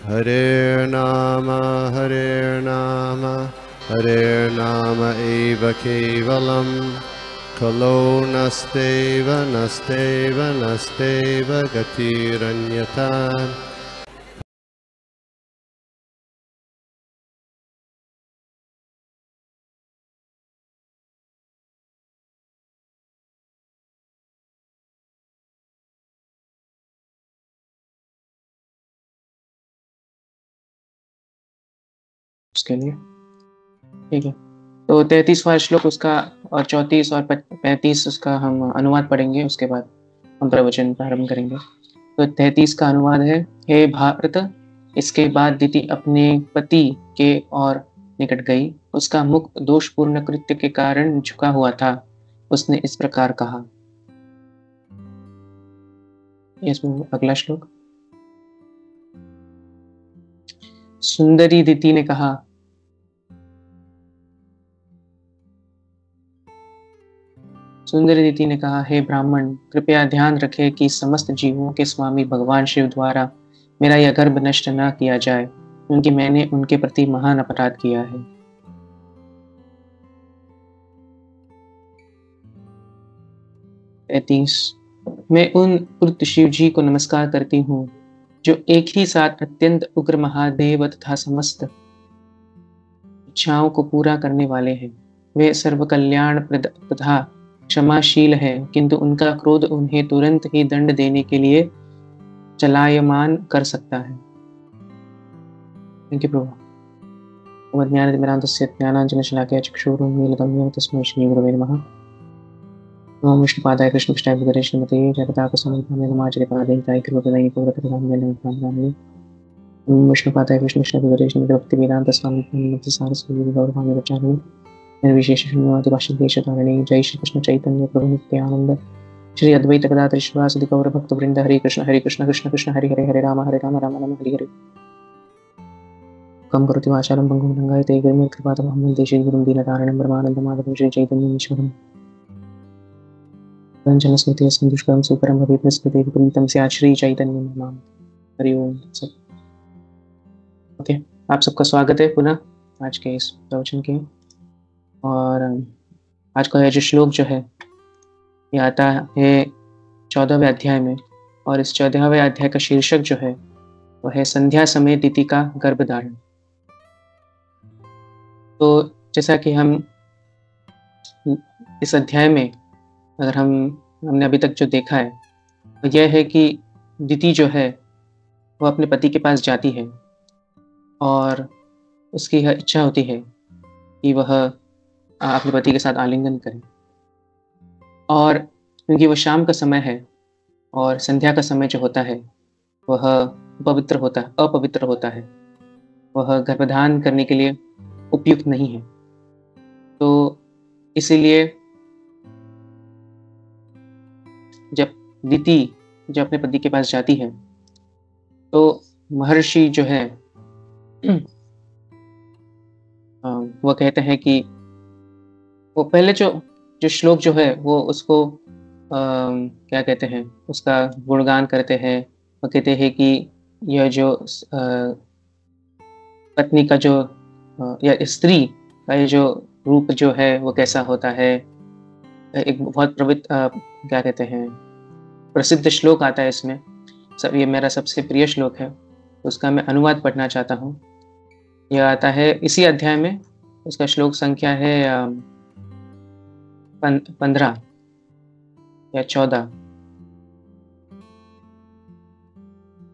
Hare Nama Hare Nama Eva Kevalam Kalo Nasteva Nasteva Nasteva Gatiranyata. उसके लिए ठीक है। तो 33वां श्लोक उसका और 34 और 35 उसका हम अनुवाद पढ़ेंगे, उसके बाद हम प्रवचन प्रारंभ करेंगे। तो 33 का अनुवाद है, हे भारत, इसके बाद दिति अपने पति के और निकट गई। उसका मुख दोषपूर्ण कृत्य के कारण झुका हुआ था। उसने इस प्रकार कहा। इसमें अगला श्लोक। सुंदरी दिति ने कहा, सुंदरी दिति ने कहा, हे ब्राह्मण, कृपया ध्यान रखें कि समस्त जीवों के स्वामी भगवान शिव द्वारा मेरा यह गर्भ नष्ट न किया जाए, क्योंकि मैंने उनके प्रति महान अपराध किया है। मैं उन पुरुष शिव जी को नमस्कार करती हूँ जो एक ही साथ अत्यंत उग्र महादेव तथा समस्त इच्छाओं को पूरा करने वाले हैं। वे सर्व कल्याण प्रद तथा क्षमाशील है, किंतु उनका क्रोध उन्हें तुरंत ही दंड देने के लिए चलायमान कर सकता है। थैंक यू प्रभु। ज्ञानतिमिरान्धस्य ज्ञानाञ्जनशलाकया चक्षुरुन्मीलितं तस्मै श्रीगुरवे नमः। ओम विष्णुपादाय कृष्णपृष्ठाय भूतले श्रीमते जगतापसंहिताय नमाचरिपादेहिताय कृपदायिनी पूर्वकथामय नमः। ओम विष्णुपादाय कृष्णपृष्ठाय भूतले श्रीमते भक्तिवेदान्तस्वामी सारस्वती गौरवाणी प्रचारिणी निर्विशेष शून्यवादी भाष्यदेशधारिणी। जय श्री कृष्ण चैतन्य प्रभु नित्यानंद श्री अद्वैत गदाधर श्रीवासदि गौर भक्त वृंद। हरे कृष्ण कृष्ण कृष्ण हरे हरे, हरे राम राम राम हरे हरे। कम करोति वाचालं पंगुं लंघयते गिरिं कृपातमहं वन्दे श्रीगुरुं दीनतारिणं परमानन्दमाधवं श्री चैतन्यमीश्वरम्। रञ्जनस्मृतिः सन्दुष्करं सुकरं भवेत् स्मृतिः विपरीतं स्यात् श्री चैतन्य नाम। हरि ओम। ओके, आप सबका स्वागत है पुनः आज के इस प्रवचन के। और आज का यह जो श्लोक जो है ये आता है 14वें अध्याय में, और इस 14वें अध्याय का शीर्षक जो है वो है संध्या समय दिति का गर्भधारण। तो जैसा कि हम इस अध्याय में अगर हमने अभी तक जो देखा है वो यह है कि दिति जो है वो अपने पति के पास जाती है और उसकी यह इच्छा होती है कि वह अपने पति के साथ आलिंगन करे। और क्योंकि वो शाम का समय है और संध्या का समय जो होता है वह अपवित्र होता है, वह गर्भधान करने के लिए उपयुक्त नहीं है। तो इसीलिए जब दिति जब अपने पति के पास जाती है तो महर्षि जो है वो कहते हैं कि वो पहले जो श्लोक जो है वो उसको क्या कहते हैं, उसका गुणगान करते हैं। वो कहते हैं कि यह जो पत्नी का जो या स्त्री का ये जो रूप जो है वो कैसा होता है। एक बहुत क्या कहते हैं प्रसिद्ध श्लोक आता है इसमें, ये मेरा सबसे प्रिय श्लोक है, उसका मैं अनुवाद पढ़ना चाहता हूँ। यह आता है इसी अध्याय में, उसका श्लोक संख्या है 15 या 14।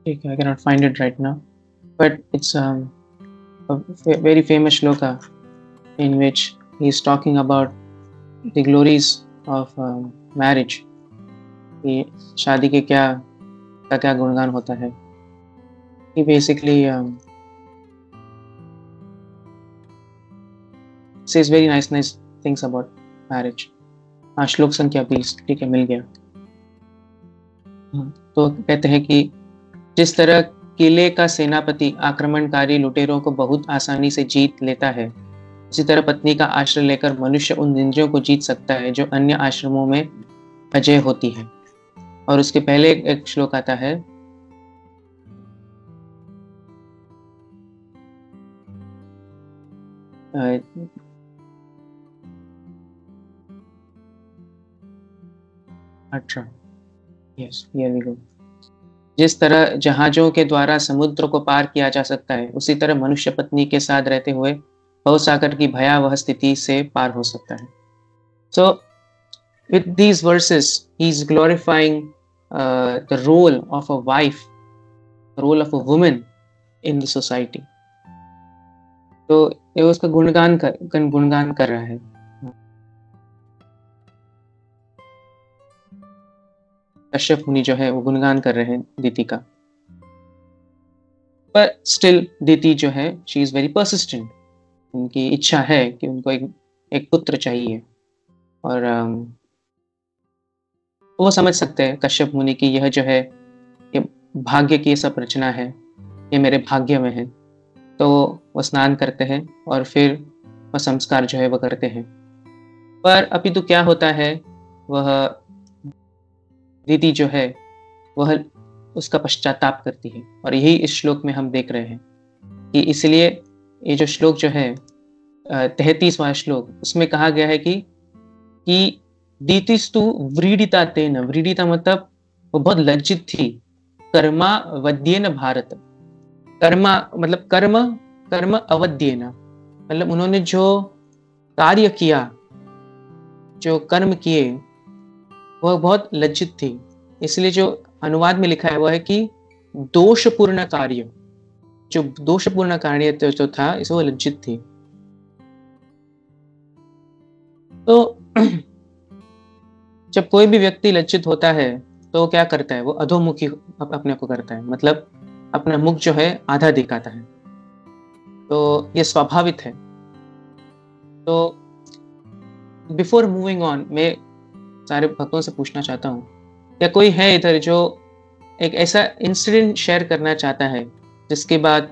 ठीक है, I cannot find it right now, but it's a very famous shloka in which he is talking about the glories of marriage, कि शादी के क्या गुणगान होता है। He basically says very nice things about marriage। हाँ, श्लोक संख्या 20, ठीक है, मिल गया। तो कहते हैं कि जिस तरह किले का सेनापति आक्रमणकारी लुटेरों को बहुत आसानी से जीत लेता है, उसी तरह पत्नी का आश्रय लेकर मनुष्य उन इंद्रियों को जीत सकता है जो अन्य आश्रमों में अजय होती है। और उसके पहले एक श्लोक आता है, अच्छा, यस, हियर वी गो। जिस तरह जहाजों के द्वारा समुद्र को पार किया जा सकता है, उसी तरह मनुष्य पत्नी के साथ रहते हुए भवसागर की भयावह स्थिति से पार हो सकता है। So, with these verses, he's glorifying the role of a wife, the role of a woman in the society. तो ये उसका गुणगान कर रहा है। कश्यप मुनि जो है वो गुणगान कर रहे हैं दीति का। पर स्टिल दीति जो है, शी इज वेरी परसिस्टेंट। उनकी इच्छा है कि उनको एक पुत्र चाहिए, और वो समझ सकते हैं कश्यप मुनि की यह जो है, ये भाग्य की सब रचना है, ये मेरे भाग्य में है। तो वो स्नान करते हैं और फिर वह संस्कार जो है वो करते हैं। पर अपितु क्या होता है, वह दीति जो है वह उसका पश्चाताप करती है, और यही इस श्लोक में हम देख रहे हैं कि इसलिए ये जो श्लोक जो है 33वां श्लोक, उसमें कहा गया है कि दीतिस्तु व्रीडिता तेन, व्रीडिता मतलब वो बहुत लज्जित थी, कर्मा वद्येन भारत। कर्मा मतलब कर्म अवद्येन, मतलब उन्होंने जो कार्य किया, जो कर्म किए, वह बहुत लज्जित थी। इसलिए जो अनुवाद में लिखा है वह है कि दोषपूर्ण कार्य, जो दोषपूर्ण कार्य जो था, इसे वो लज्जित थी। तो जब कोई भी व्यक्ति लज्जित होता है तो क्या करता है, वो अधोमुखी अपने को करता है, मतलब अपना मुख जो है आधा दिखाता है। तो ये स्वाभाविक है। तो बिफोर मूविंग ऑन, मैं सारे भक्तों से पूछना चाहता हूँ, क्या कोई है इधर जो एक ऐसा इंसिडेंट शेयर करना चाहता है जिसके बाद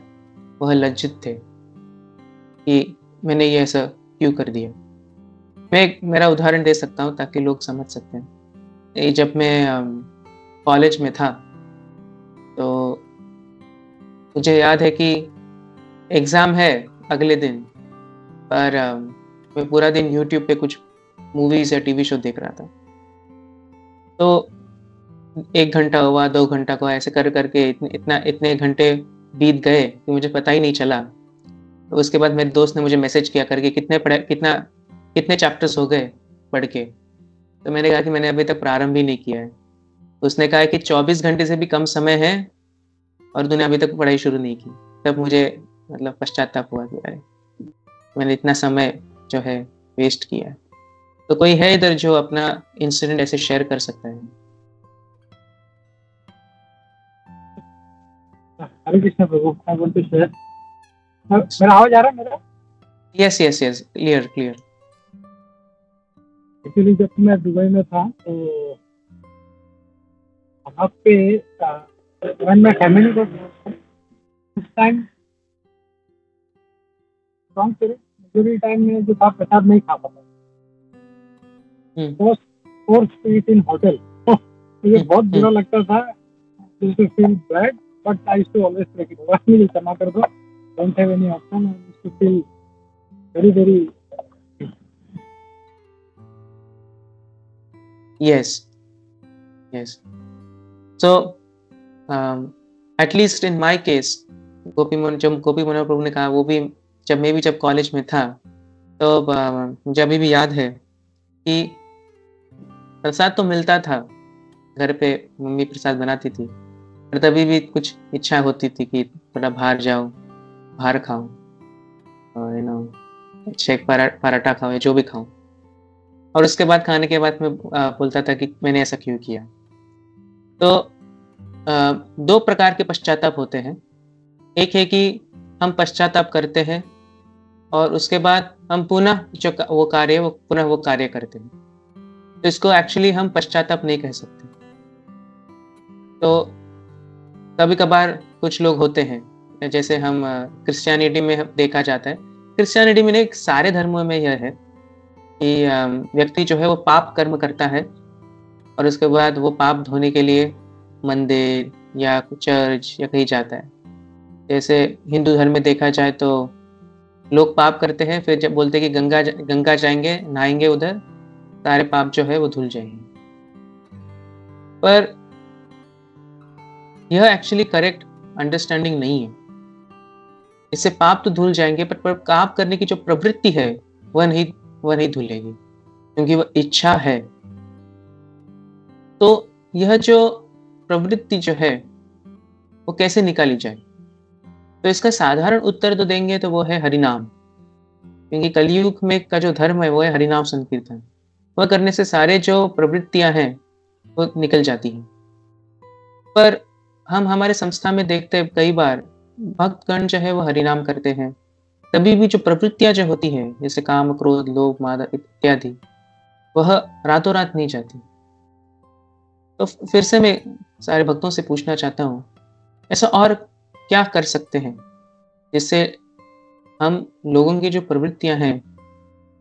वह लज्जित थे कि मैंने ये ऐसा क्यों कर दिया? मैं मेरा उदाहरण दे सकता हूँ ताकि लोग समझ सकते हैं। जब मैं कॉलेज में था तो मुझे याद है कि एग्ज़ाम है अगले दिन, पर मैं पूरा दिन यूट्यूब पे कुछ मूवीज़ या टीवी शो देख रहा था। तो 1 घंटा हुआ, 2 घंटा हुआ, ऐसे कर करके इतने घंटे बीत गए कि मुझे पता ही नहीं चला। तो उसके बाद मेरे दोस्त ने मुझे मैसेज किया करके कितने चैप्टर्स हो गए पढ़ के। तो मैंने कहा कि मैंने अभी तक प्रारंभ ही नहीं किया है। उसने कहा कि 24 घंटे से भी कम समय है और तूने अभी तक पढ़ाई शुरू नहीं की। तब मुझे मतलब पश्चाताप हुआ कि अरे मैंने इतना समय जो है वेस्ट किया है। तो कोई है इधर जो अपना इंसिडेंट ऐसे शेयर कर सकता है? हरे कृष्ण प्रभु, आई वांट टू शेयर। मेरा आवाज आ रहा है मेरा? Yes yes yes, clear clear. Actually जब मैं दुबई में था तो वहाँ पे when my family was उस टाइम मेजोरिटी टाइम में जो था प्रसाद नहीं खा पाता, force to eat in hotel. मुझे बहुत बुरा लगता था, used to feel bad, but I used to always take it. मुझे क्षमा कर दो, don't have any option. I used to feel very yes. So at least in my case, गोपी मनोहर प्रभु ने कहा, वो भी जब कॉलेज में था तो मुझे अभी भी याद है कि प्रसाद तो मिलता था, घर पे मम्मी प्रसाद बनाती थी, पर तभी भी कुछ इच्छा होती थी कि थोड़ा बाहर खाऊं, एक पराठा खाऊं या जो भी खाऊं। और उसके बाद खाने के बाद मैं बोलता था कि मैंने ऐसा क्यों किया। तो 2 प्रकार के पश्चाताप होते हैं। एक है कि हम पश्चाताप करते हैं और उसके बाद हम पुनः वो कार्य करते हैं, तो इसको एक्चुअली हम पश्चाताप नहीं कह सकते। तो कभी कभार कुछ लोग होते हैं, जैसे हम क्रिश्चियनिटी में देखा जाता है, क्रिश्चियनिटी में नहीं, सारे धर्मों में यह है कि व्यक्ति जो है वो पाप कर्म करता है और उसके बाद वो पाप धोने के लिए मंदिर या चर्च या कहीं जाता है। जैसे हिंदू धर्म में देखा जाए तो लोग पाप करते हैं, फिर जब बोलते हैं कि गंगा जाएंगे, नहाएंगे, उधर सारे पाप जो है वो धुल जाएंगे। पर यह एक्चुअली करेक्ट अंडरस्टैंडिंग नहीं है। इससे पाप तो धुल जाएंगे, पर पाप करने की जो प्रवृत्ति है वह नहीं धुलेगी, क्योंकि वह इच्छा है। तो यह जो प्रवृत्ति जो है वो कैसे निकाली जाए? तो इसका साधारण उत्तर तो देंगे तो वो है हरिनाम, क्योंकि कलयुग में का जो धर्म है वो है हरिनाम संकीर्तन। वह करने से सारे जो प्रवृत्तियां हैं वो निकल जाती हैं। पर हम हमारे संस्था में देखते हैं कई बार भक्तगण जो है वो हरिनाम करते हैं, तभी भी जो प्रवृत्तियां जो होती हैं जैसे काम, क्रोध, लोभ, माद इत्यादि, वह रातों रात नहीं जाती। तो फिर से मैं सारे भक्तों से पूछना चाहता हूँ, ऐसा और क्या कर सकते हैं जिससे हम लोगों की जो प्रवृत्तियां हैं,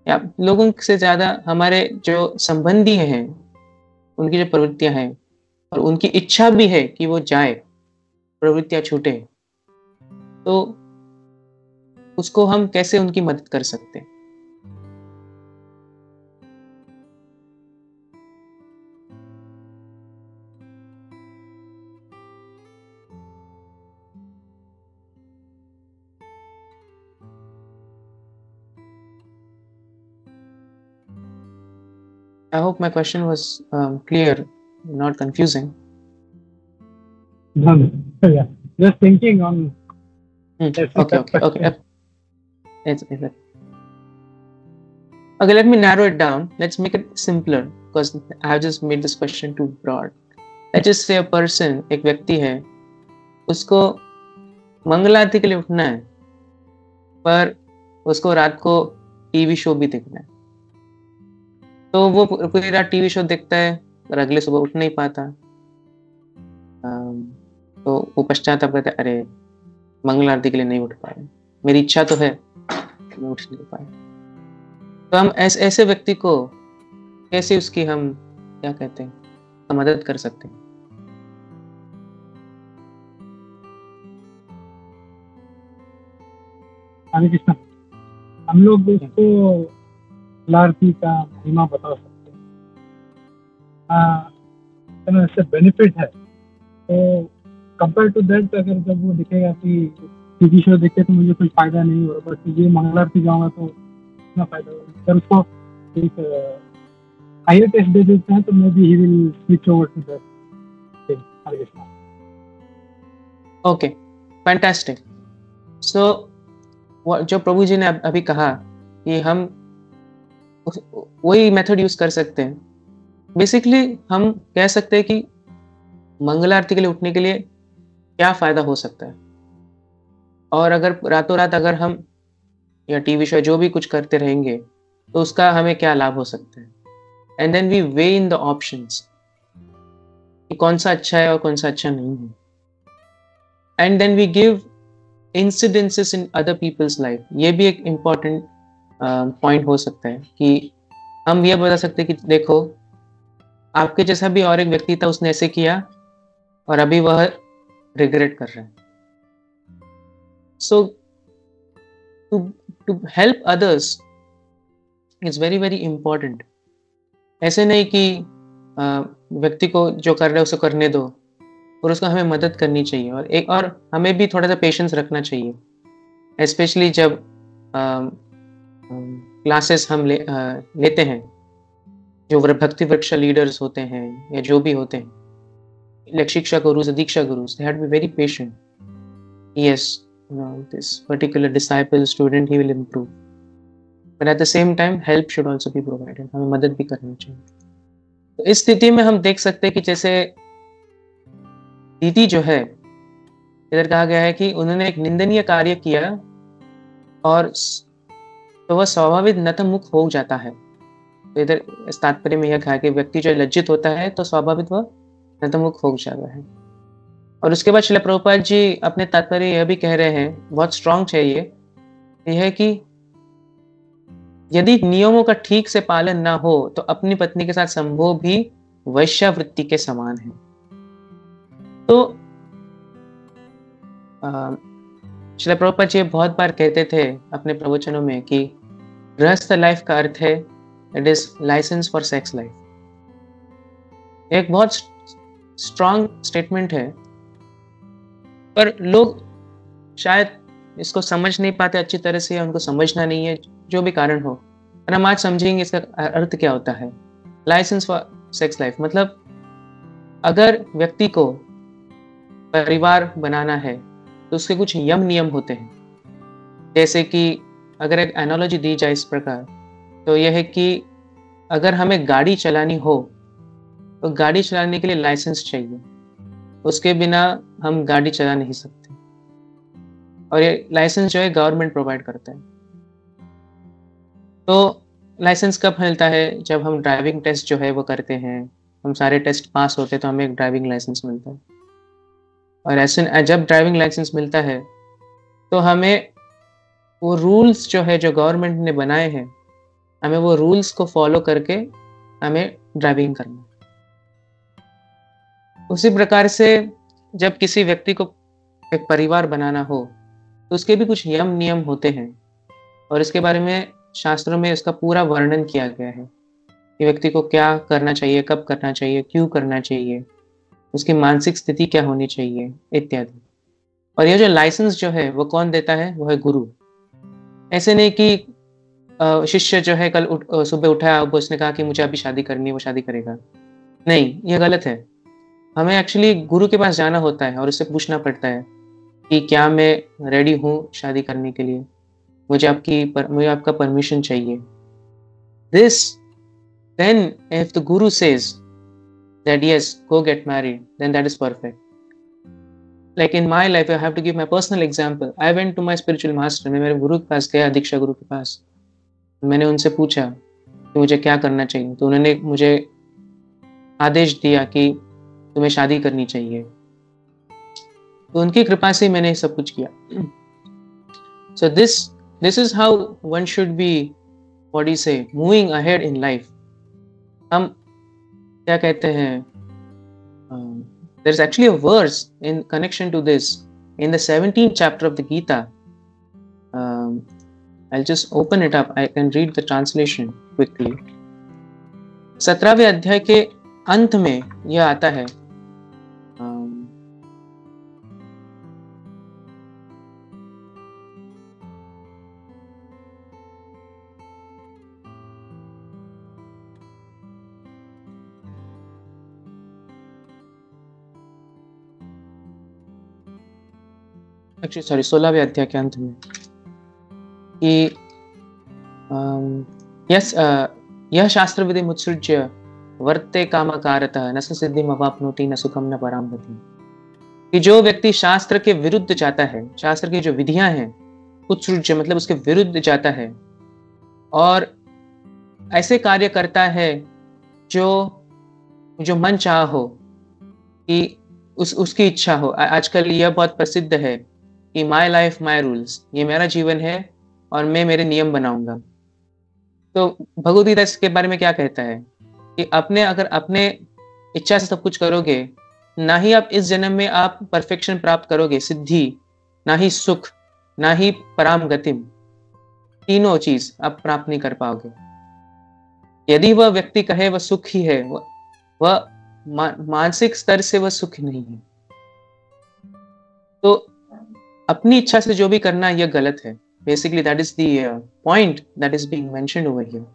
या लोगों से ज्यादा हमारे जो संबंधी हैं उनकी जो प्रवृत्तियां हैं और उनकी इच्छा भी है कि वो जाए, प्रवृत्तियां छूटे, तो उसको हम कैसे उनकी मदद कर सकते हैं? I hope my question was clear, not confusing. Yeah, just thinking on. Okay. Okay, let me narrow it down. Let's make it simpler because I have just made this question too broad. Let's just say a person, एक व्यक्ति है, उसको मंगल आरती के लिए उठना है, पर उसको रात को टीवी शो भी देखना है। तो वो पूरी रात टीवी शो देखता है और अगले सुबह उठ नहीं पाता। तो वो पश्चाताप करता है, अरे मंगल आरती के लिए नहीं उठ पाए, मेरी इच्छा तो है, मैं उठ नहीं पाया। तो हम ऐसे व्यक्ति को कैसे उसकी हम क्या कहते हैं मदद कर सकते हैं? हरे कृष्णा, हम लोग इसको लारती का महिमा बता सकते हैं। इससे बेनिफिट है, तो कंपेयर टू दैट अगर जब वो दिखेगा कि टीवी शो देखते तो मुझे कुछ फायदा नहीं हो रहा, बट ये मंगल आरती जाऊंगा तो इतना फायदा होगा। अगर उसको एक हायर टेस्ट दे देते हैं तो maybe he will switch over to that. Hare Krishna. Okay, fantastic. So जो प्रभु जी ने अभी कहा कि हम वही मेथड यूज कर सकते हैं। बेसिकली हम कह सकते हैं कि मंगल आरती के लिए उठने के लिए क्या फायदा हो सकता है, और अगर रातों रात अगर हम या टीवी शो जो भी कुछ करते रहेंगे तो उसका हमें क्या लाभ हो सकता है। And then we weigh in the options कि कौन सा अच्छा है और कौन सा अच्छा नहीं है। And then we give incidences in other people's life। ये भी एक important पॉइंट हो सकता है कि हम ये बता सकते हैं कि देखो आपके जैसा भी और एक व्यक्ति था, उसने ऐसे किया और अभी वह रिग्रेट कर रहा है। So to help others is very very important. ऐसे नहीं कि व्यक्ति को जो कर रहे है उसे करने दो, और उसको हमें मदद करनी चाहिए, और हमें भी थोड़ा सा पेशेंस रखना चाहिए, स्पेशली जब क्लासेस हम लेते हैं। जो भक्ति वृक्ष लीडर्स होते हैं या जो भी होते हैं, like शिक्षा गुरुज, दीक्षा gurus, they had to be very patient. Yes, this particular disciple student he will improve, but at the same time help should also be provided। हमें मदद भी करनी चाहिए। तो इस स्थिति में हम देख सकते हैं कि जैसे दीदी जो है, इधर कहा गया है कि उन्होंने एक निंदनीय कार्य किया और तो वह स्वाभाविक नतमुख हो जाता है। तो इधर इस तात्पर्य में यह कहा कि व्यक्ति जो लज्जित होता है तो स्वाभाविक वह नतमुख हो जाता है। और उसके बाद श्रील प्रभुपाद जी अपने तात्पर्य यह भी कह रहे हैं, बहुत स्ट्रॉन्ग चाहिए, यह है कि यदि नियमों का ठीक से पालन ना हो तो अपनी पत्नी के साथ संभोग भी वैश्यावृत्ति के समान है। तो श्रील प्रभुपाद जी बहुत बार कहते थे अपने प्रवचनों में कि गृहस्थ लाइफ का अर्थ है it is licence for sex life. एक बहुत स्ट्रॉन्ग स्टेटमेंट है, पर लोग शायद इसको समझ नहीं पाते अच्छी तरह से, उनको समझना नहीं है, जो भी कारण हो। और हम आज समझेंगे इसका अर्थ क्या होता है। लाइसेंस फॉर सेक्स लाइफ मतलब अगर व्यक्ति को परिवार बनाना है तो उसके कुछ यम नियम होते हैं। जैसे कि अगर एक एनालॉजी दी जाए इस प्रकार, तो यह है कि अगर हमें गाड़ी चलानी हो तो गाड़ी चलाने के लिए लाइसेंस चाहिए, उसके बिना हम गाड़ी चला नहीं सकते। और ये लाइसेंस जो है गवर्नमेंट प्रोवाइड करता है। तो लाइसेंस कब मिलता है? जब हम ड्राइविंग टेस्ट जो है वो करते हैं, हम सारे टेस्ट पास होते हैं तो हमें एक ड्राइविंग लाइसेंस मिलता है। और ऐसे जब ड्राइविंग लाइसेंस मिलता है तो हमें वो रूल्स जो है जो गवर्नमेंट ने बनाए हैं, हमें वो रूल्स को फॉलो करके हमें ड्राइविंग करना। उसी प्रकार से जब किसी व्यक्ति को एक परिवार बनाना हो तो उसके भी कुछ यम नियम होते हैं, और इसके बारे में शास्त्रों में इसका पूरा वर्णन किया गया है कि व्यक्ति को क्या करना चाहिए, कब करना चाहिए, क्यों करना चाहिए, उसकी मानसिक स्थिति क्या होनी चाहिए इत्यादि। और ये जो लाइसेंस जो है वो कौन देता है? वो है गुरु। ऐसे नहीं कि शिष्य जो है कल सुबह उठा, उसने कहा कि मुझे अभी शादी करनी है, वो शादी करेगा। नहीं, ये गलत है। हमें एक्चुअली गुरु के पास जाना होता है और उससे पूछना पड़ता है कि क्या मैं रेडी हूँ शादी करने के लिए, मुझे आपका परमिशन चाहिए। Then if the guru says that yes, go get married, then that is perfect. Like in my life, I have to give my personal example. I went to my spiritual master. मैं मेरे गुरु के पास गया, दीक्षा गुरु के पास। मैंने उनसे पूछा कि मुझे क्या करना चाहिए, तो उन्होंने मुझे आदेश दिया कि तुम्हें शादी करनी चाहिए। तो उनकी कृपा से मैंने सब कुछ किया। So this is how one should be, what do you say, moving ahead in life. हम क्या कहते हैं, there is actually a verse in connection to this in the 17th chapter of the Gita. I'll just open it up. I can read the translation quickly. 17वें अध्याय के अंत में यह आता है, एक्चुअली सॉरी 16वें अध्याय के अंत में कि यह शास्त्र विधि मुत्सृज्य वर्ते कामकारतः न स सिद्धिम अवाप्नोति न सुखम न पराम गतिम। कि जो व्यक्ति शास्त्र के विरुद्ध जाता है, शास्त्र की जो विधियां हैं, उत्सृज्य मतलब उसके विरुद्ध जाता है और ऐसे कार्य करता है जो मन चाह हो, कि उसकी इच्छा हो। आजकल यह बहुत प्रसिद्ध है कि माई लाइफ माई रूल्स, ये मेरा जीवन है और मैं मेरे नियम बनाऊंगा। तो भगवद गीता इसके बारे में क्या कहता है कि अगर अपने इच्छा से सब कुछ करोगे, ना ही आप इस जन्म में आप परफेक्शन प्राप्त करोगे, सिद्धि, ना ही सुख, ना ही पराम गतिम, तीनों चीज आप प्राप्त नहीं कर पाओगे। यदि वह व्यक्ति कहे वह सुख ही है, वह मानसिक स्तर से वह सुख नहीं है। तो अपनी इच्छा से जो भी करना यह गलत है। Basically that is the point that is being mentioned over here.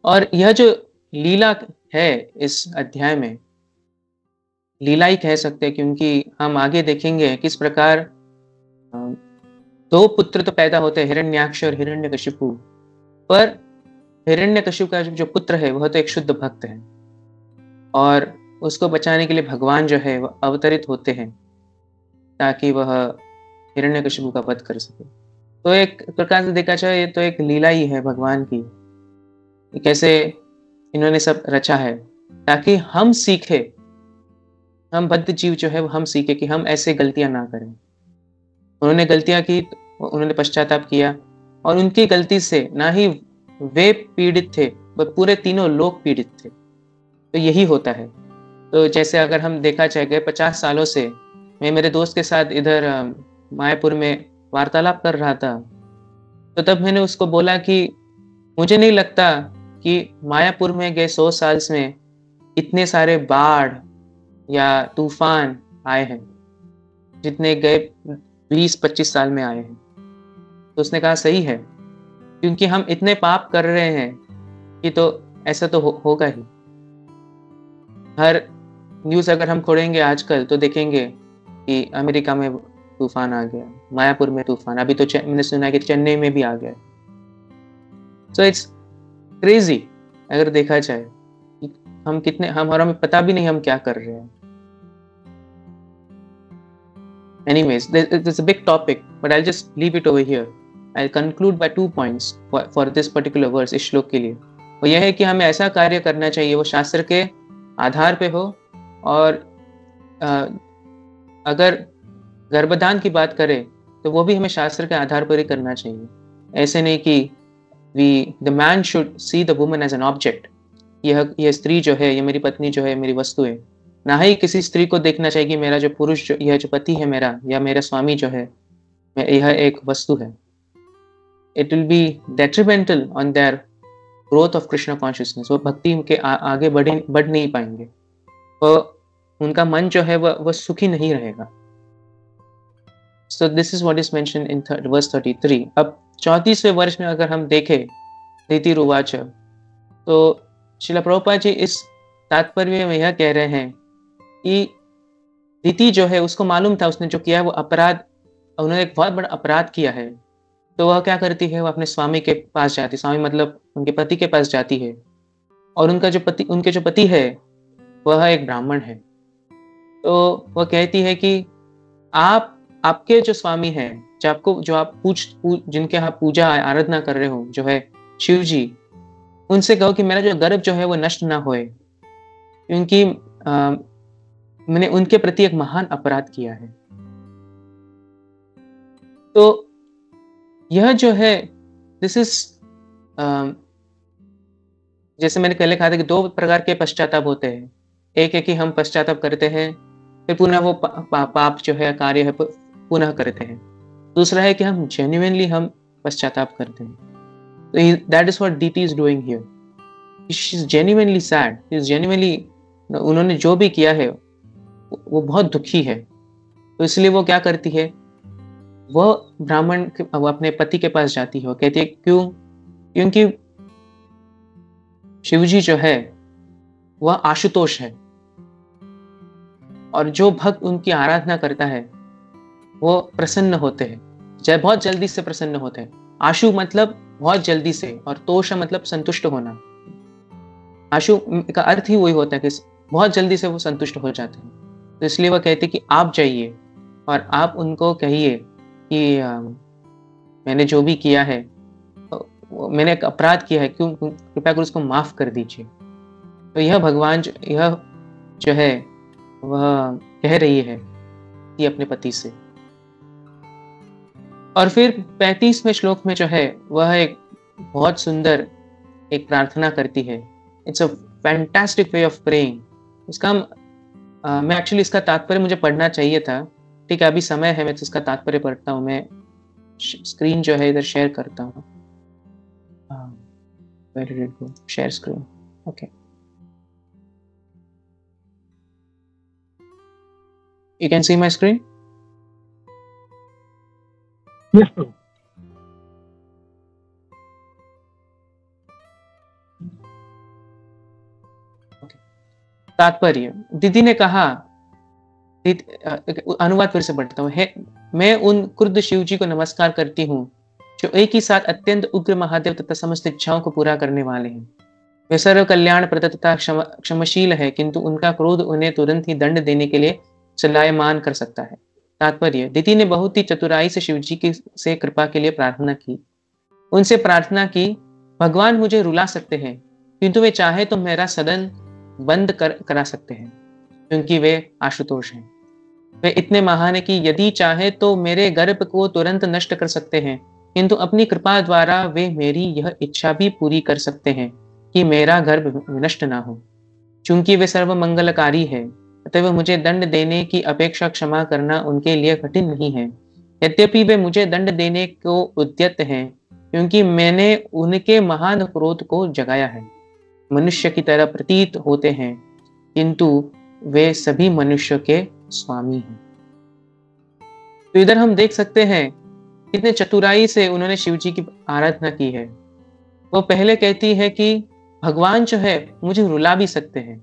और यह जो लीला है इस अध्याय में, लीला ही कह सकते हैं, क्योंकि हम आगे देखेंगे किस प्रकार दो पुत्र तो पैदा होते हैं, हिरण्याक्ष और हिरण्यकशिपु। पर हिरण्यकशिपु का जो पुत्र है वह तो एक शुद्ध भक्त है और उसको बचाने के लिए भगवान जो है वह अवतरित होते हैं ताकि वह हिरण्यकशिपु का वध कर सके। तो एक प्रकार से देखा जाए ये तो एक लीला ही है भगवान की, कैसे इन्होंने सब रचा है ताकि हम सीखे, हम बद्ध जीव जो है हम सीखे कि हम ऐसे गलतियां ना करें। उन्होंने गलतियां की, उन्होंने पश्चाताप किया और उनकी गलती से ना ही वे पीड़ित थे, वह पूरे तीनों लोग पीड़ित थे। तो यही होता है। तो जैसे अगर हम देखा जाए 50 सालों से मैं मेरे दोस्त के साथ इधर मायापुर में वार्तालाप कर रहा था, तो तब मैंने उसको बोला कि मुझे नहीं लगता कि मायापुर में गए 100 साल में इतने सारे बाढ़ या तूफान आए हैं जितने गए 20-25 साल में आए हैं। तो उसने कहा सही है, क्योंकि हम इतने पाप कर रहे हैं कि तो ऐसा तो होगा ही। हर न्यूज़ अगर हम खोलेंगे आजकल तो देखेंगे कि अमेरिका में तूफान आ गया, मायापुर में तूफान, अभी तो मैंने सुना है कि चेन्नई में भी आ गया। सो इट्स क्रेजी अगर देखा जाए कि हमें पता भी नहीं हम क्या कर रहे हैं। Anyways, there's a big topic, but I'll just leave it over here. I'll conclude by 2 points for this particular verse, इस श्लोक के लिए। वो यह है कि हमें ऐसा कार्य करना चाहिए वो शास्त्र के आधार पे हो, और अगर गर्भदान की बात करें तो वो भी हमें शास्त्र के आधार पर ही करना चाहिए। ऐसे नहीं कि the man should see the woman as an object, यह स्त्री जो है, ये मेरी पत्नी जो है, मेरी वस्तु है। ना ही किसी स्त्री को देखना चाहिए कि मेरा जो पुरुष यह जो पति है मेरा, या मेरा स्वामी जो है, यह एक वस्तु है। It will be detrimental on their growth of Krishna consciousness. वो भक्ति के आगे बढ़ नहीं पाएंगे, वो उनका मन जो है वह सुखी नहीं रहेगा। So this is what is mentioned in verse 33. अब 34वें वर्ष में अगर हम देखें रीतिरुवाच, तो श्रील प्रभुपाद जी इस तात्पर्य में यह कह रहे हैं कि रीति जो है उसको मालूम था उसने जो किया वो अपराध, उन्होंने एक बहुत बड़ा अपराध किया है। तो वह क्या करती है, वह अपने स्वामी के पास जाती, स्वामी मतलब उनके पति के पास जाती है, और उनके जो पति है वह एक ब्राह्मण है। तो वह कहती है कि आपके जो स्वामी हैं, जो आप जिनके आप पूजा आराधना कर रहे हो, जो है शिव जी, उनसे कहो कि मेरा जो गर्भ जो है वो नष्ट ना होए, क्योंकि मैंने उनके प्रति एक महान अपराध किया है। तो यह जो है दिस इज जैसे मैंने पहले कहा था कि 2 प्रकार के पश्चाताप होते हैं। एक है कि हम पश्चाताप करते हैं, फिर पुनः वो पाप जो है कार्य है पुनः करते हैं। दूसरा है कि हम जेन्युइनली हम पश्चाताप करते हैं। तो that is what DT is doing here. She is genuinely sad, she is genuinely, उन्होंने जो भी किया है वो बहुत दुखी है। तो इसलिए वो क्या करती है, वह वो अपने पति के पास जाती है। वो कहती है क्यों? क्योंकि शिवजी जो है वह आशुतोष है, और जो भक्त उनकी आराधना करता है वो प्रसन्न होते हैं, बहुत जल्दी से प्रसन्न होते हैं। आशु मतलब बहुत जल्दी से, और तोष मतलब संतुष्ट होना। आशु का अर्थ ही वही होता है कि बहुत जल्दी से वो संतुष्ट हो जाते हैं। तो इसलिए वह कहते कि आप जाइए और आप उनको कहिए कि मैंने जो भी किया है, मैंने एक अपराध किया है, क्यों कृपया कर उसको माफ कर दीजिए। तो यह भगवान यह जो है वह कह रही है कि अपने पति से। और फिर 35वें श्लोक में जो है वह एक बहुत सुंदर एक प्रार्थना करती है। It's a fantastic way of praying. इसका मैं एक्चुअली इसका तात्पर्य मुझे पढ़ना चाहिए था, ठीक है, अभी समय है, मैं तो इसका तात्पर्य पढ़ता हूँ। मैं स्क्रीन जो है इधर शेयर करता हूँ। Where did it go? Share screen. Okay. You can see my screen? Yes, sir. तात्पर्य, दीदी ने कहा, अनुवाद फिर से पढ़ता हूँ। मैं उन क्रुद्ध शिव जी को नमस्कार करती हूँ जो एक ही साथ अत्यंत उग्र महादेव तथा समस्त इच्छाओं को पूरा करने वाले हैं। वे सर्व कल्याण प्रद तथा क्षमशील है, किंतु उनका क्रोध उन्हें तुरंत ही दंड देने के लिए चलायमान कर सकता है। तात्पर्य, दीदी ने बहुत ही चतुराई से शिवजी से कृपा के लिए प्रार्थना की। उनसे प्रार्थना की, भगवान मुझे रुला सकते हैं, किंतु वे चाहे तो मेरा सदन बंद करा सकते हैं, क्योंकि वे आशुतोष हैं। वे इतने महान है कि यदि चाहे तो मेरे गर्भ को तुरंत नष्ट कर सकते हैं, किंतु अपनी कृपा द्वारा वे मेरी यह इच्छा भी पूरी कर सकते हैं कि मेरा गर्भ नष्ट ना हो। चूंकि वे सर्व मंगलकारी है, अतः मुझे दंड देने की अपेक्षा क्षमा करना उनके लिए कठिन नहीं है। यद्यपि वे मुझे दंड देने को उद्यत हैं, क्योंकि मैंने उनके महान क्रोध को जगाया है। मनुष्य की तरह प्रतीत होते हैं, किंतु वे सभी मनुष्य के स्वामी हैं। तो इधर हम देख सकते हैं कितने चतुराई से उन्होंने शिव जी की आराधना की है। वो पहले कहती है कि भगवान जो है मुझे रुला भी सकते हैं,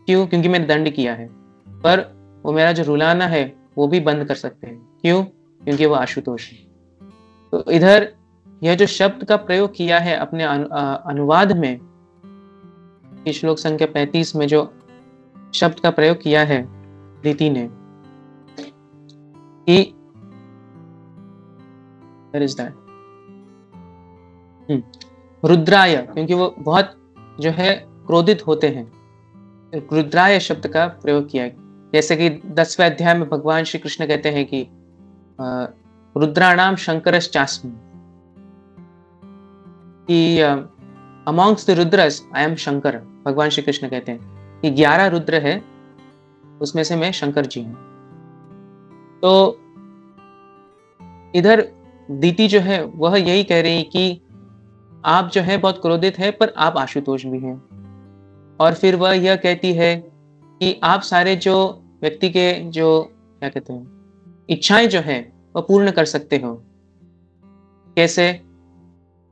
क्यों? क्योंकि मैंने दंड किया है, पर वो मेरा जो रुलाना है वो भी बंद कर सकते हैं, क्यों? क्योंकि वो आशुतोष है। तो इधर यह जो शब्द का प्रयोग किया है अपने अनुवाद में, श्लोक संख्या 35 में जो शब्द का प्रयोग किया है दीति ने कि रुद्राय, क्योंकि वो बहुत जो है क्रोधित होते हैं, रुद्राय शब्द का प्रयोग किया है। जैसे कि 10वें अध्याय में भगवान श्री कृष्ण कहते हैं कि रुद्राणाम शंकरश्चास्मि, कि amongst the Rudras I am Shankar. भगवान श्री कृष्ण कहते हैं कि 11 रुद्र है, उसमें से मैं शंकर जी हूं। तो इधर दीति जो है वह यही कह रही कि आप जो है बहुत क्रोधित है, पर आप आशुतोष भी हैं। और फिर वह यह कहती है कि आप सारे जो व्यक्ति के जो क्या कहते हैं इच्छाएं जो है वह पूर्ण कर सकते हो। कैसे?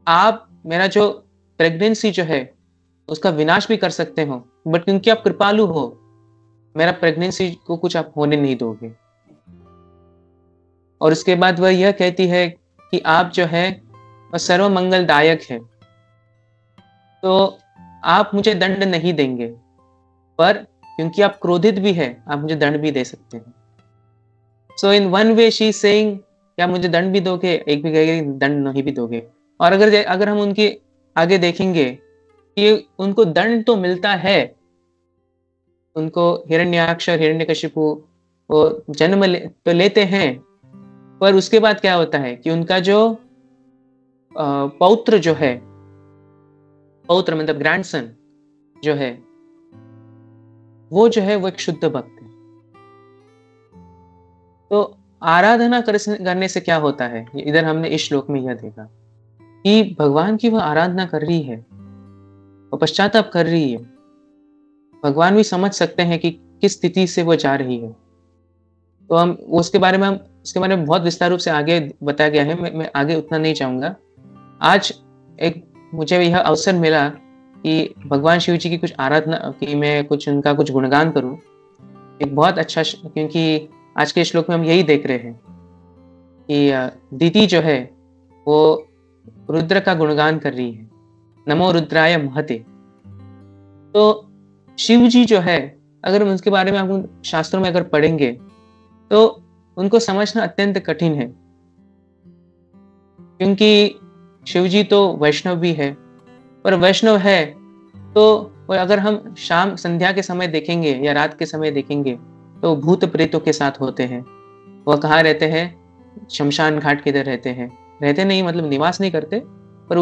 आप मेरा जो प्रेगनेंसी जो है उसका विनाश भी कर सकते हो, बट क्योंकि आप कृपालु हो, मेरा प्रेगनेंसी को कुछ आप होने नहीं दोगे। और उसके बाद वह यह कहती है कि आप जो है वह सर्व मंगलदायक है, तो आप मुझे दंड नहीं देंगे, पर क्योंकि आप क्रोधित भी है आप मुझे दंड भी दे सकते हैं। So in one way she saying, क्या मुझे दंड भी दोगे? एक भी कहेगी दंड नहीं भी दोगे। और अगर हम उनके आगे देखेंगे कि उनको दंड तो मिलता है, उनको हिरण्याक्ष और हिरण्यकशिपु वो जन्म तो लेते हैं, पर उसके बाद क्या होता है कि उनका जो पौत्र जो है, पौत्र मतलब ग्रैंडसन जो है, वो जो है वो एक शुद्ध भक्त है। तो आराधना करने से क्या होता है, इधर हमने इस श्लोक में यह देखा कि भगवान की वह आराधना कर रही है, वो पश्चाताप कर रही है। भगवान भी समझ सकते हैं कि किस स्थिति से वो जा रही है। तो हम उसके बारे में बहुत विस्तार रूप से आगे बताया गया है, मैं आगे उतना नहीं चाहूंगा। आज एक मुझे यह अवसर मिला कि भगवान शिव जी की कुछ आराधना की, मैं उनका कुछ गुणगान करूं। एक बहुत अच्छा, क्योंकि आज के श्लोक में हम यही देख रहे हैं कि दीति जो है वो रुद्र का गुणगान कर रही है, नमो रुद्राय महते। तो शिव जी जो है, अगर हम उसके बारे में हम शास्त्रों में अगर पढ़ेंगे तो उनको समझना अत्यंत कठिन है, क्योंकि शिव जी तो वैष्णव भी है, पर वैष्णव है तो अगर हम शाम संध्या के समय देखेंगे या रात के समय देखेंगे तो भूत प्रेतों के साथ होते हैं। वह कहाँ रहते हैं? शमशान घाट के इधर रहते हैं। रहते नहीं मतलब निवास नहीं करते, पर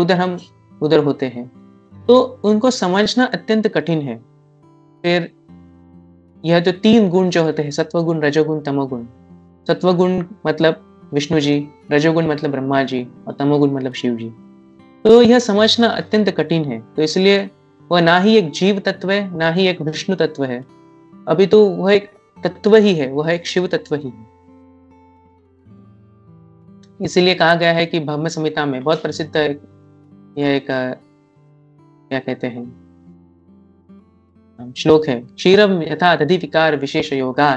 उधर होते हैं। तो उनको समझना अत्यंत कठिन है। फिर यह जो 3 गुण जो होते हैं, सत्वगुण, रजोगुण, तमोगुण। सत्वगुण मतलब विष्णु जी, रजोगुण मतलब ब्रह्मा जी, और तमोगुण मतलब शिव जी। तो यह समझना अत्यंत कठिन है। तो इसलिए वह ना ही एक जीव तत्व है, ना ही एक विष्णु तत्व है, अभी तो वह एक तत्व ही है, वह एक शिव तत्व ही है। इसीलिए कहा गया है कि ब्रह्म संहिता में बहुत प्रसिद्ध यह एक क्या कहते हैं श्लोक है, क्षीरम यथा दधि विकार विशेष योगा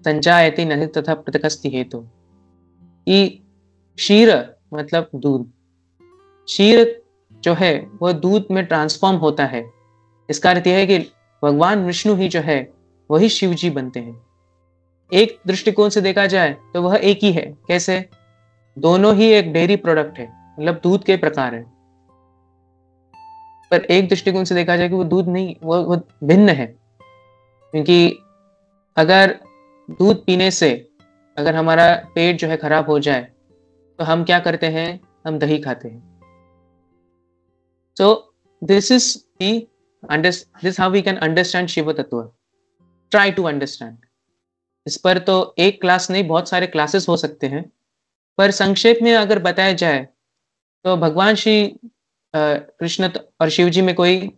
संजायते न तथा पृथकस्ति हेतु। कि क्षीर मतलब दूध, क्षीर जो है वह दूध में ट्रांसफॉर्म होता है। इसका अर्थ यह है कि भगवान विष्णु ही जो है वही शिव जी बनते हैं। एक दृष्टिकोण से देखा जाए तो वह एक ही है। कैसे? दोनों ही एक डेयरी प्रोडक्ट है, मतलब दूध के प्रकार है, पर एक दृष्टिकोण से देखा जाए कि वो दूध नहीं, वो भिन्न है। क्योंकि अगर दूध पीने से अगर हमारा पेट जो है खराब हो जाए तो हम क्या करते हैं? हम दही खाते हैं। So this is how we can understand Shiv तत्व। Try to understand। इस पर तो एक क्लास नहीं, बहुत सारे क्लासेस हो सकते हैं, पर संक्षेप में अगर बताया जाए तो भगवान श्री कृष्ण और शिव जी में कोई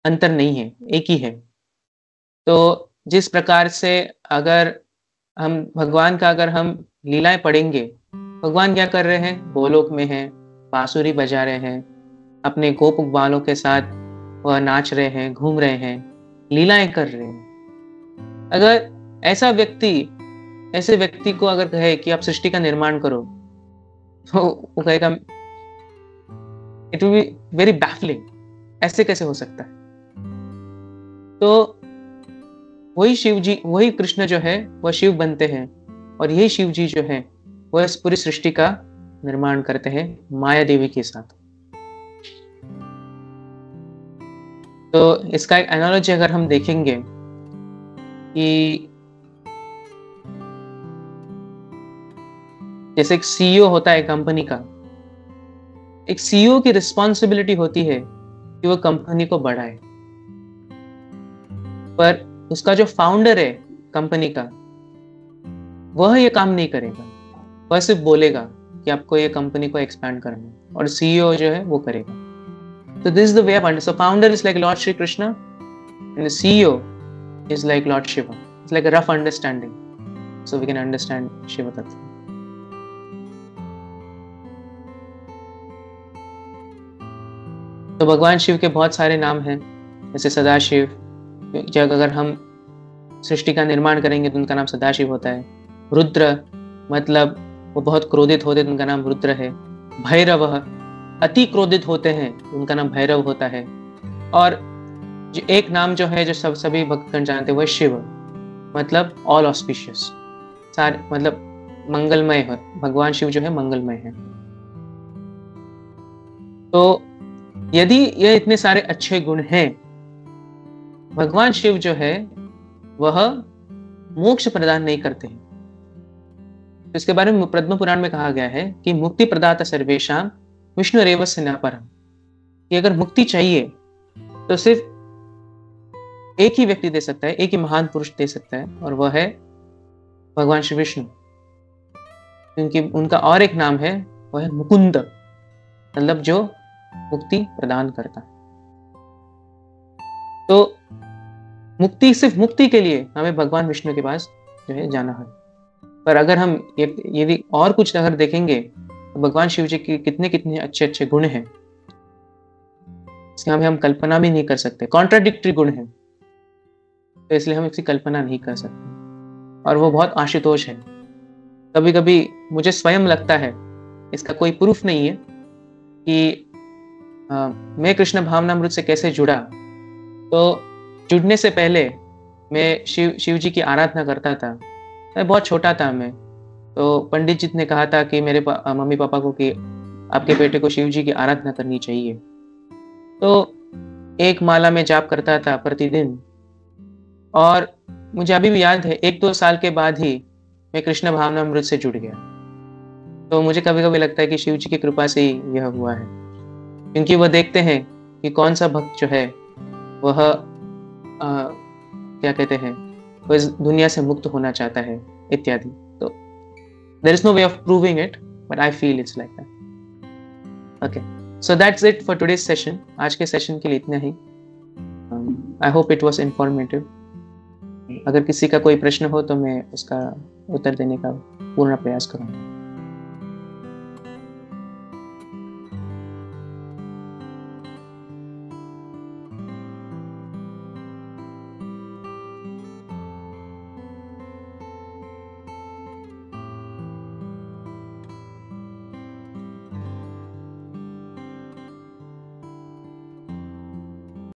अंतर नहीं है, एक ही है। तो जिस प्रकार से अगर हम भगवान का अगर हम लीलाएं पढ़ेंगे, भगवान क्या कर रहे हैं, गोलोक में हैं, बांसुरी बजा रहे हैं, अपने गोप बालों के साथ वह नाच रहे हैं, घूम रहे हैं, लीलाएं कर रहे हैं। अगर ऐसे व्यक्ति को अगर कहे कि आप सृष्टि का निर्माण करो, तो वो कहेगा it will be very baffling, ऐसे कैसे हो सकता है। तो वही शिव जी, वही कृष्ण जो है वह शिव बनते हैं, और यही शिव जी जो है वह इस पूरी सृष्टि का निर्माण करते हैं माया देवी के साथ। तो इसका एक एनालॉजी अगर हम देखेंगे कि जैसे एक सीईओ होता है कंपनी का, एक सीईओ की रिस्पॉन्सिबिलिटी होती है कि वो कंपनी को बढ़ाए, पर उसका जो फाउंडर है कंपनी का, वह ये काम नहीं करेगा, वह सिर्फ बोलेगा कि आपको ये कंपनी को एक्सपैंड करना है, और सीईओ जो है वो करेगा। So this is the way of understanding. So founder is like Lord Shri Krishna, and the CEO is like Lord Shiva. It's like a rough understanding, so we can understand Shiva Tattva. तो भगवान शिव के बहुत सारे नाम हैं, जैसे सदाशिव। जब अगर हम सृष्टि का निर्माण करेंगे तो उनका नाम सदाशिव होता है। रुद्र मतलब वो बहुत क्रोधित होते हैं, उनका नाम रुद्र है। भैरव अति क्रोधित होते हैं, उनका नाम भैरव होता है। और जो एक नाम जो है जो सभी भक्तगण जानते हैं वो शिव, मतलब ऑल ऑस्पिशियस, सारे मतलब मंगलमय है। भगवान शिव जो है मंगलमय है। तो यदि ये इतने सारे अच्छे गुण हैं, भगवान शिव जो है वह मोक्ष प्रदान नहीं करते हैं। तो इसके बारे में पद्म पुराण में कहा गया है कि मुक्ति प्रदाता सर्वेशाम विष्णु रेवस्य न परम, कि अगर मुक्ति चाहिए तो सिर्फ एक ही व्यक्ति दे सकता है, एक ही महान पुरुष दे सकता है, और वह है भगवान श्री विष्णु। क्योंकि उनका और एक नाम है, वह है मुकुंद, मतलब जो मुक्ति प्रदान करता है। तो मुक्ति, सिर्फ मुक्ति के लिए हमें भगवान विष्णु के पास जो है जाना है। पर अगर हम यदि और कुछ अगर देखेंगे तो भगवान शिव जी के कितने कितने अच्छे अच्छे गुण हैं, इसकी हम कल्पना भी नहीं कर सकते। कॉन्ट्राडिक्टरी गुण है, तो इसलिए हम इसकी कल्पना नहीं कर सकते, और वो बहुत आशुतोष है। कभी कभी मुझे स्वयं लगता है, इसका कोई प्रूफ नहीं है कि मैं कृष्ण भावनामृत से कैसे जुड़ा। तो जुड़ने से पहले मैं शिव जी की आराधना करता था। मैं बहुत छोटा था मैं, तो पंडित जी ने कहा था कि मेरे मम्मी पापा को कि आपके बेटे को शिव जी की आराधना करनी चाहिए। तो एक माला में जाप करता था प्रतिदिन, और मुझे अभी भी याद है 1-2 साल के बाद ही मैं कृष्ण भावनामृत से जुड़ गया। तो मुझे कभी कभी लगता है कि शिव जी की कृपा से ही यह हुआ है, क्योंकि वह देखते हैं कि कौन सा भक्त जो है वह क्या कहते हैं, वो इस दुनिया से मुक्त होना चाहता है इत्यादि। तो there is no way of proving it, but I feel it's like that. Okay, so that's it for today's session. आज के सेशन के लिए इतना ही। I hope it was informative. अगर किसी का कोई प्रश्न हो तो मैं उसका उत्तर देने का पूर्ण प्रयास करूँगा।